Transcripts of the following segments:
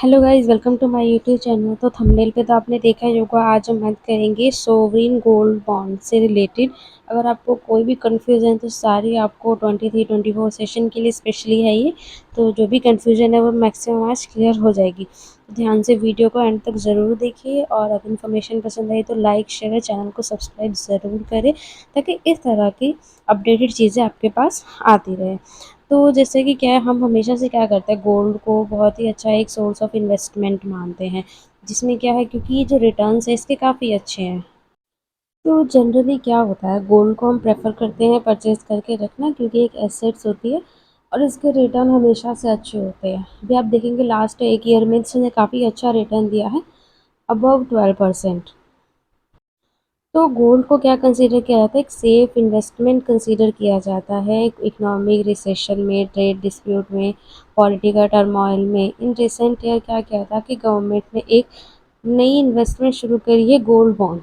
Hello guys, welcome to my YouTube channel. तो thumbnail पे तो आपने देखा ही होगा। आज हम बात करेंगे सोवरिन गोल्ड बॉन्ड से रिलेटेड। अगर आपको कोई भी कंफ्यूजन है तो सारी आपको 23-24 सेशन के लिए स्पेशली है ये। तो जो भी कंफ्यूजन है वो मैक्सिमम आज क्लियर हो जाएगी। तो ध्यान से वीडियो को एंड तक ज़रूर देखिए, और अगर इन्फॉर्मेशन पसंद आई तो लाइक शेयर चैनल को सब्सक्राइब ज़रूर करें, ताकि इस तरह की अपडेटेड चीज़ें आपके पास आती रहे। तो जैसे कि क्या है, हम हमेशा से क्या करते हैं, गोल्ड को बहुत ही अच्छा एक सोर्स ऑफ इन्वेस्टमेंट मानते हैं, जिसमें क्या है, क्योंकि ये जो रिटर्न्स है इसके काफ़ी अच्छे हैं। तो जनरली क्या होता है, गोल्ड को हम प्रेफर करते हैं परचेज करके रखना, क्योंकि एक एसेट्स होती है और इसके रिटर्न हमेशा से अच्छे होते हैं। अभी आप देखेंगे लास्ट एक ईयर में इसने काफ़ी अच्छा रिटर्न दिया है, अबव 12%। तो गोल्ड को क्या कंसीडर किया जाता है, एक सेफ इन्वेस्टमेंट कंसीडर किया जाता है इकोनॉमिक रिसेशन में, ट्रेड डिस्प्यूट में, पॉलिटिकल टर्मोइल में। इन रिसेंट ईयर क्या किया था कि गवर्नमेंट ने एक नई इन्वेस्टमेंट शुरू करी है, गोल्ड बॉन्ड।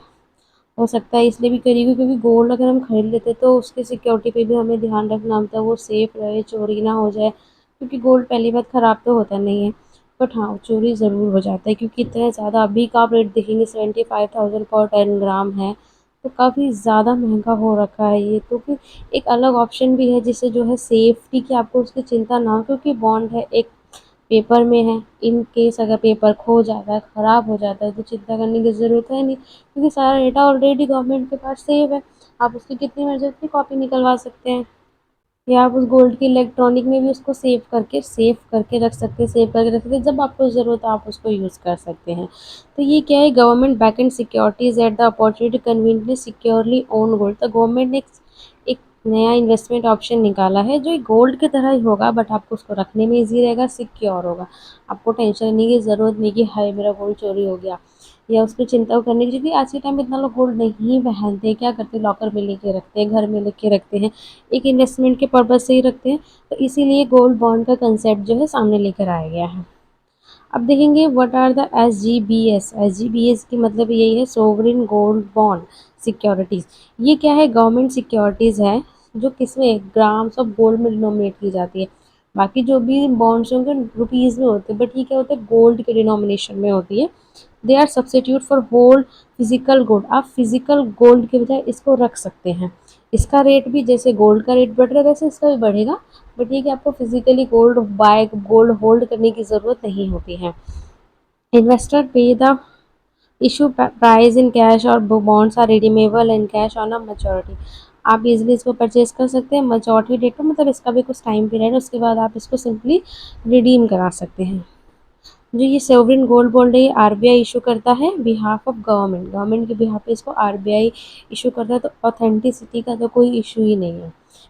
हो सकता है इसलिए भी करी हुई क्योंकि गोल्ड अगर हम खरीद लेते तो उसकी सिक्योरिटी पे भी हमें ध्यान रखना होता है, वो सेफ रहे, चोरी ना हो जाए। क्योंकि गोल्ड पहली बात ख़राब तो होता नहीं है, बट हाँ चोरी ज़रूर हो जाता है, क्योंकि इतने ज़्यादा अभी का आप रेट देखेंगे 75,000 पर 10 ग्राम है। तो काफ़ी ज़्यादा महंगा हो रखा है ये। तो फिर एक अलग ऑप्शन भी है जिससे जो है सेफ्टी की आपको उसकी चिंता ना हो, क्योंकि बॉन्ड है, एक पेपर में है। इन केस अगर पेपर खो जाता है, ख़राब हो जाता है, तो चिंता करने की ज़रूरत है नहीं, क्योंकि सारा डेटा ऑलरेडी गवर्नमेंट के पास सेव है। आप उसकी कितनी मर्जी उतनी कॉपी निकलवा सकते हैं, या आप उस गोल्ड की इलेक्ट्रॉनिक में भी उसको सेव करके रख सकते हैं, सेव करके रख सकते हैं। जब आपको ज़रूरत है आप उसको यूज़ कर सकते हैं। तो ये क्या है, government back and securities at the opportunity conveniently securely own gold. तो गवर्नमेंट ने एक नया इन्वेस्टमेंट ऑप्शन निकाला है जो गोल्ड की तरह ही होगा, बट आपको उसको रखने में ईजी रहेगा, सिक्योर होगा। आपको टेंशन लेने की ज़रूरत नहीं कि हाय मेरा गोल्ड चोरी हो गया, या उसकी चिंता करने की। क्योंकि आज के टाइम में इतना लोग गोल्ड नहीं पहनते हैं, क्या करते हैं, लॉकर में लेके रखते हैं, घर में लेके रखते हैं, एक इन्वेस्टमेंट के पर्पज़ से ही रखते हैं। तो इसीलिए गोल्ड बॉन्ड का कंसेप्ट जो है सामने लेकर आया गया है। अब देखेंगे व्हाट आर द एसजीबीएस। एसजीबीएस की मतलब यही है, सोवरिन गोल्ड बॉन्ड सिक्योरिटीज़। ये क्या है, गवर्नमेंट सिक्योरिटीज़ है जो किसमें, ग्राम्स ऑफ गोल्ड में डिनोमिनेट की जाती है। बाकी जो भी बॉन्ड्स होंगे रुपीज़ में होते हैं, बट ये क्या होता है, गोल्ड के डिनोमिनेशन में होती है। They are substitute for hold physical gold. आप फिजिकल गोल्ड के बजाय इसको रख सकते हैं। इसका रेट भी जैसे गोल्ड का रेट बढ़ रहा है वैसे इसका भी बढ़ेगा, बट ये कि आपको फिजिकली गोल्ड होल्ड करने की ज़रूरत नहीं होती है। Investor pay the issue price in cash और bonds are redeemable in cash on a maturity. आप इजीली इसको परचेज कर सकते हैं मैच्योरिटी डेट पर, मतलब इसका भी कुछ टाइम पीरियड है, उसके बाद आप इसको सिंपली रिडीम करा सकते हैं। जो ये सोवरिन गोल्ड बॉन्ड है, ये आरबीआई इशू करता है बिहाफ ऑफ गवर्नमेंट। गवर्नमेंट के बिहाफ पे इसको आरबीआई इशू करता है। तो ऑथेंटिसिटी का तो कोई इशू ही नहीं है,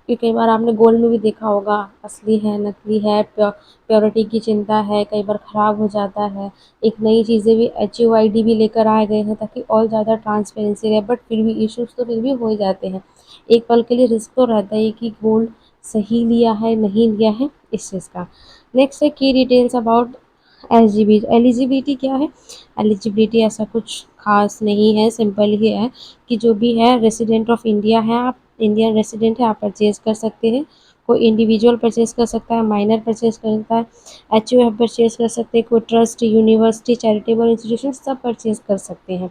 क्योंकि कई बार आपने गोल्ड में भी देखा होगा, असली है नकली है, प्योरिटी की चिंता है, कई बार ख़राब हो जाता है। एक नई चीज़ें भी HUID भी लेकर आए गए हैं ताकि और ज़्यादा ट्रांसपेरेंसी रहे, बट फिर भी इश्यूज तो फिर भी हो ही जाते हैं। एक पल के लिए रिस्क तो रहता है कि गोल्ड सही लिया है नहीं लिया है, इस चीज़ का। नेक्स्ट है की डिटेल्स अबाउट एलिजिबिलिटी। क्या है एलिजिबिलिटी, ऐसा कुछ खास नहीं है, सिंपल ही है कि जो भी है रेसिडेंट ऑफ इंडिया है, आप इंडियन रेसिडेंट है, आप परचेज़ कर सकते हैं। कोई इंडिविजुअल परचेज़ कर सकता है, माइनर परचेज़ कर सकता है, HUF परचेज़ कर सकते हैं, कोई ट्रस्ट, यूनिवर्सिटी, चैरिटेबल इंस्टीट्यूशन सब परचेज़ कर सकते हैं।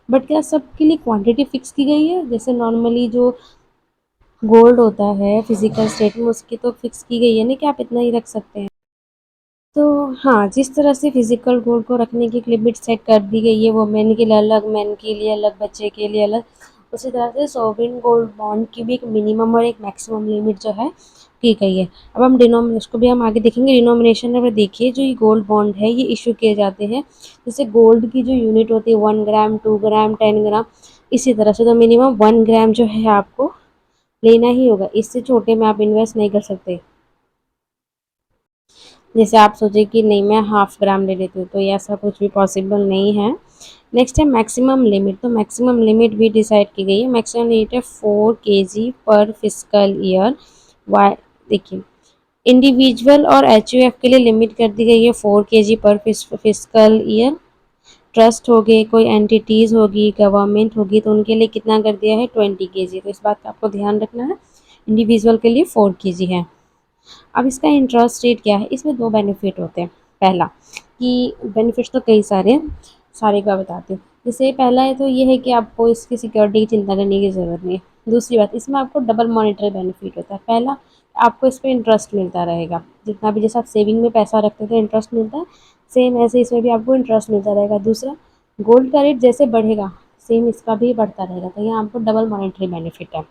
बट क्या सबके लिए क्वांटिटी फिक्स की गई है, जैसे नॉर्मली जो गोल्ड होता है फिजिकल स्टेट में उसकी तो फिक्स की गई है ना कि आप इतना ही रख सकते हैं। तो हाँ, जिस तरह से फिजिकल गोल्ड को रखने की एक लिमिट सेट कर दी गई है, वुमेन के लिए अलग, मेन के लिए अलग, बच्चे के लिए अलग, उसी तरह से सोवरिन गोल्ड बॉन्ड की भी एक मिनिमम और एक मैक्सिमम लिमिट जो है की गई है। अब हम डिनोमिनेशन उसको भी हम आगे देखेंगे। डिनोमिनेशन में देखिए, जो ये गोल्ड बॉन्ड है ये इशू किए जाते हैं, जैसे गोल्ड की जो यूनिट होती है 1 ग्राम, 2 ग्राम, 10 ग्राम, इसी तरह से। तो मिनिमम 1 ग्राम जो है आपको लेना ही होगा, इससे छोटे में आप इन्वेस्ट नहीं कर सकते। जैसे आप सोचे कि नहीं मैं 1/2 ग्राम ले लेती हूँ, तो ये ऐसा कुछ भी पॉसिबल नहीं है। नेक्स्ट है मैक्सिमम लिमिट। तो मैक्सिमम लिमिट भी डिसाइड की गई है। मैक्सिमम लिमिट है 4 kg पर फिजिकल ईयर। वाई देखिए, इंडिविजुअल और HUF के लिए लिमिट कर दी गई है 4 kg पर फिजिकल ईयर। ट्रस्ट हो गए, कोई एंटिटीज़ होगी, गवर्नमेंट होगी, तो उनके लिए कितना कर दिया है 20 kg। तो इस बात का आपको ध्यान रखना है। इंडिविजुअल के लिए 4 kg है। अब इसका इंटरेस्ट रेट क्या है, इसमें दो बेनिफिट होते हैं। पहला इसकी बेनिफिट्स तो कई सारे हैं, सारे का बताती हूँ। जैसे पहला है तो ये है कि आपको इसकी सिक्योरिटी की चिंता करने की ज़रूरत नहीं है। दूसरी बात, इसमें आपको डबल मॉनेटरी बेनिफिट होता है। पहला, आपको इस पे इंटरेस्ट मिलता रहेगा, जितना भी जैसे आप सेविंग में पैसा रखते थे इंटरेस्ट मिलता है, सेम ऐसे इसमें भी आपको इंटरेस्ट मिलता रहेगा। दूसरा, गोल्ड का रेट जैसे बढ़ेगा सेम इसका भी बढ़ता रहेगा, तो यहाँ आपको डबल मॉनेटरी बेनिफिट है।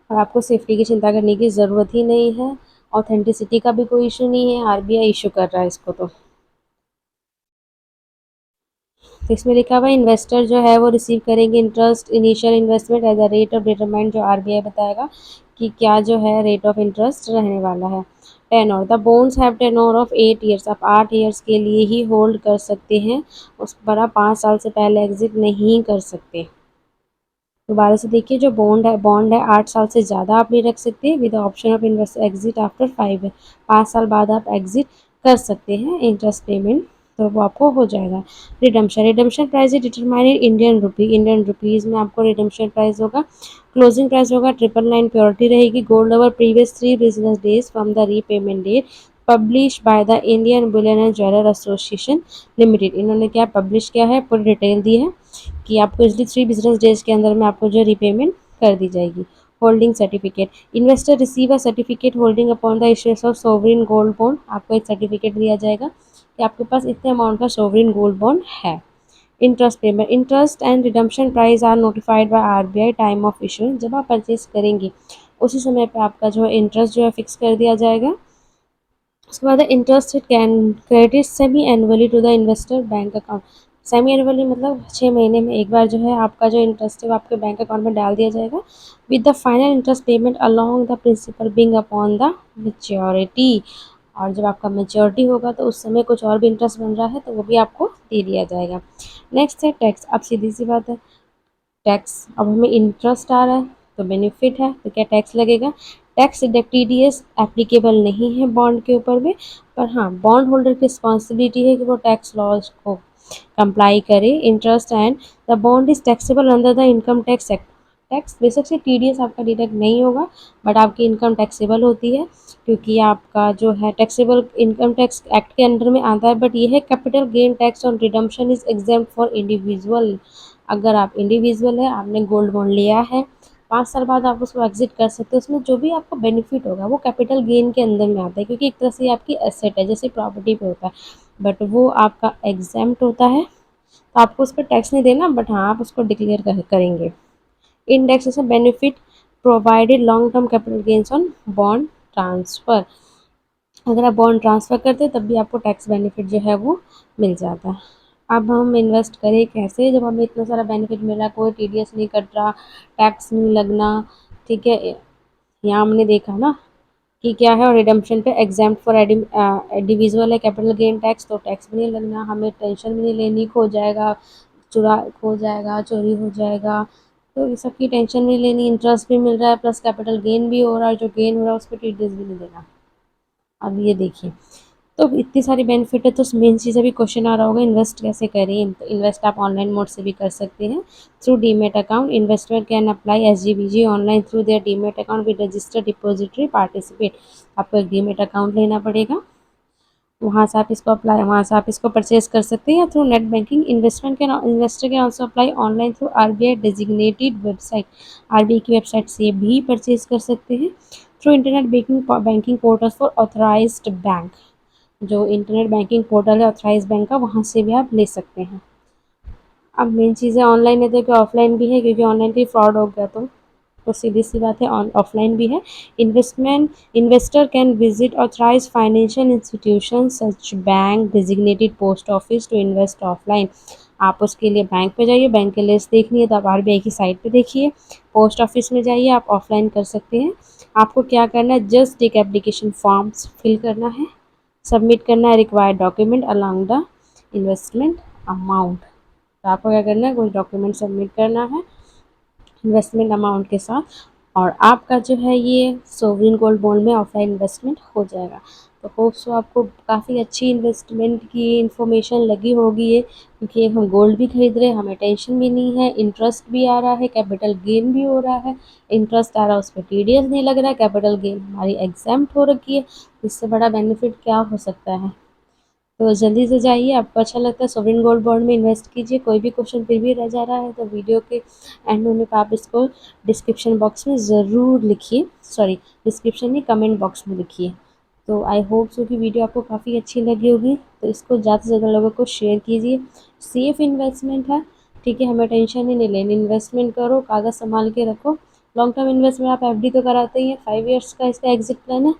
और आपको सेफ्टी की चिंता करने की ज़रूरत ही नहीं है। ऑथेंटिसिटी का भी कोई इशू नहीं है, आरबीआई इशू कर रहा है इसको। तो इसमें लिखा हुआ है इन्वेस्टर जो है वो रिसीव करेंगे interest initial investment as a rate of determined, जो आरबीआई बताएगा कि क्या जो है रेट ऑफ इंटरेस्ट रहने वाला है। Tenure, the bones have tenure of 8 years, आप 8 ईयर्स के लिए ही होल्ड कर सकते हैं, उस पर आप 5 साल से पहले एग्जिट नहीं कर सकते। दोबारा से देखिए, जो बॉन्ड है 8 साल से ज़्यादा आप नहीं रख सकते, with option of invest exit after 5 year, 5 साल बाद आप एग्जिट कर सकते हैं इंटरेस्ट पेमेंट, तो वो आपको हो जाएगा। रिडम्पशन प्राइस है determine Indian rupee, Indian rupees में आपको रिडम्पशन प्राइस होगा। क्लोजिंग प्राइस होगा 999, प्योरिटी रहेगी gold over previous 3 business days from the repayment date, publish by the Indian bullion and jeweller association limited. इन्होंने क्या पब्लिश किया है, पूरी डिटेल दी है कि आपको इसलिए 3 बिजनेस डेज के अंदर में आपको जो रिपेमेंट कर दी जाएगी। Holding certificate, investor receive a certificate holding upon the issuance of sovereign gold bond, आपको एक सर्टिफिकेट दिया जाएगा कि आपके पास इतने अमाउंट का सोवरिन गोल्ड बॉन्ड है। Interest payment, interest and redemption price are notified by RBI time of issue, जब आप परचेज करेंगे उसी समय पे आपका जो है इंटरेस्ट जो है फिक्स कर दिया जाएगा। उसके बाद interest can credit semi annually to the investor bank account, semi annually मतलब 6 महीने में एक बार जो है आपका जो इंटरेस्ट है वो आपके बैंक अकाउंट में डाल दिया जाएगा, with the final interest payment along the principal being upon the maturity. और जब आपका मेच्योरिटी होगा तो उस समय कुछ और भी इंटरेस्ट बन रहा है तो वो भी आपको दे दिया जाएगा। नेक्स्ट है टैक्स, अब सीधी सी बात है, टैक्स, अब हमें इंटरेस्ट आ रहा है तो बेनिफिट है, तो क्या टैक्स लगेगा। टैक्स टीडीएस एप्लीकेबल नहीं है बॉन्ड के ऊपर में, पर हाँ बॉन्ड होल्डर की रिस्पॉन्सिबिलिटी है कि वो टैक्स लॉज को कंप्लाई करे। Interest and the bond is taxable under the income tax act, tax बेशक से टीडीएस आपका डिडक्ट नहीं होगा, बट आपकी इनकम टैक्सेबल होती है, क्योंकि आपका जो है टैक्सेबल इनकम टैक्स एक्ट के अंडर में आता है। बट ये है capital gain tax on redemption is exempt for individual, अगर आप इंडिविजुअल है, आपने गोल्ड बॉन्ड लिया है, 5 साल बाद आप उसको एग्जिट कर सकते हो, उसमें जो भी आपको बेनिफिट होगा वो कैपिटल गेन के अंदर में आता है, क्योंकि एक तरह से आपकी एसेट है जैसे प्रॉपर्टी पे होता है, बट वो आपका एग्जेम्प्ट होता है, तो आपको उस पर टैक्स नहीं देना, बट हाँ आप उसको डिक्लेयर करेंगे। Indexation benefit provided long term capital gains on bond transfer, अगर आप बॉन्ड ट्रांसफ़र करते हैं तब भी आपको टैक्स बेनिफिट जो है वो मिल जाता है। अब हम इन्वेस्ट करें कैसे, जब हमें इतना सारा बेनिफिट मिला, कोई टीडीएस नहीं कट रहा, टैक्स नहीं लगना, ठीक है, यहाँ हमने देखा ना कि क्या है, और रिडम्पशन पे एग्जाम्प्ट फॉर इंडिविजुअल है कैपिटल गेन टैक्स, तो टैक्स भी नहीं लगना, हमें टेंशन भी नहीं लेनी खो जाएगा, खो जाएगा, चोरी हो जाएगा, तो इस सब की टेंशन नहीं लेनी, इंटरेस्ट भी मिल रहा है प्लस कैपिटल गेन भी हो रहा है, जो गेन हो रहा है उस पर टीडीएस भी नहीं देना। अब ये देखिए, तो इतनी सारी बेनिफिट है, तो मेन चीज़ अभी क्वेश्चन आ रहा होगा इन्वेस्ट कैसे करें, तो इन्वेस्ट आप ऑनलाइन मोड से भी कर सकते हैं through demat account, investor can apply SGBG online through their demat account with registered depository participate, आपको एक डीमेट अकाउंट लेना पड़ेगा, वहाँ से आप इसको अप्लाई, वहाँ से आप इसको परचेज कर सकते हैं, या through net banking investor can also apply online through RBI designated website, RBI की वेबसाइट से भी परचेज कर सकते हैं, through internet banking portal for authorised bank, जो इंटरनेट बैंकिंग पोर्टल है ऑथराइज बैंक का, वहाँ से भी आप ले सकते हैं। अब मेन चीज़ें ऑनलाइन है तो क्या ऑफलाइन भी है, क्योंकि ऑनलाइन भी फ्रॉड हो गया तो सीधी सी बात है ऑफलाइन भी है। Investor can visit authorise financial institution such bank designated post office to invest offline, आप उसके लिए बैंक पे जाइए, बैंक के लिस्ट देखनी है तो आप आरबीआई की साइट पे देखिए, पोस्ट ऑफिस में जाइए, आप ऑफलाइन कर सकते हैं। आपको क्या करना है, जस्ट एक एप्लीकेशन फॉर्म्स फिल करना है, सबमिट करना है required document along the investment amount, तो आपको क्या करना है, कोई डॉक्यूमेंट सबमिट करना है इन्वेस्टमेंट अमाउंट के साथ, और आपका जो है ये सोवरिन गोल्ड बॉन्ड में ऑफलाइन इन्वेस्टमेंट हो जाएगा। तो होप सो आपको काफ़ी अच्छी इन्वेस्टमेंट की इन्फॉर्मेशन लगी होगी ये, क्योंकि हम गोल्ड भी खरीद रहे हैं, हमें टेंशन भी नहीं है, इंटरेस्ट भी आ रहा है, कैपिटल गेन भी हो रहा है, इंटरेस्ट आ रहा है उस पर टीडीएस नहीं लग रहा है, कैपिटल गेन हमारी एग्जाम्प्ट हो रखी है, इससे बड़ा बेनिफिट क्या हो सकता है। तो जल्दी से जाइए, आपको अच्छा लगता है सोवरेन गोल्ड बॉन्ड में इन्वेस्ट कीजिए। कोई भी क्वेश्चन फिर भी रह जा रहा है तो वीडियो के एंड होने पर आप इसको डिस्क्रिप्शन बॉक्स में ज़रूर लिखिए, सॉरी डिस्क्रिप्शन नहीं, कमेंट बॉक्स में लिखिए। तो आई होप सो कि वीडियो आपको काफ़ी अच्छी लगी होगी, तो इसको ज़्यादा से ज़्यादा लोगों को शेयर कीजिए। सेफ़ इन्वेस्टमेंट है, ठीक है, हमें टेंशन ही नहीं लेनी, इन्वेस्टमेंट करो, कागज़ संभाल के रखो। लॉन्ग टर्म इन्वेस्टमेंट आप एफडी तो कराते ही हैं, 5 ईयर्स का इसका एग्जिट प्लान है,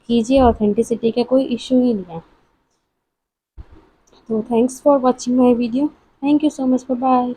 कीजिए, ऑथेंटिसिटी का कोई इशू ही नहीं है। तो thanks for watching my video, thank you so much, bye bye.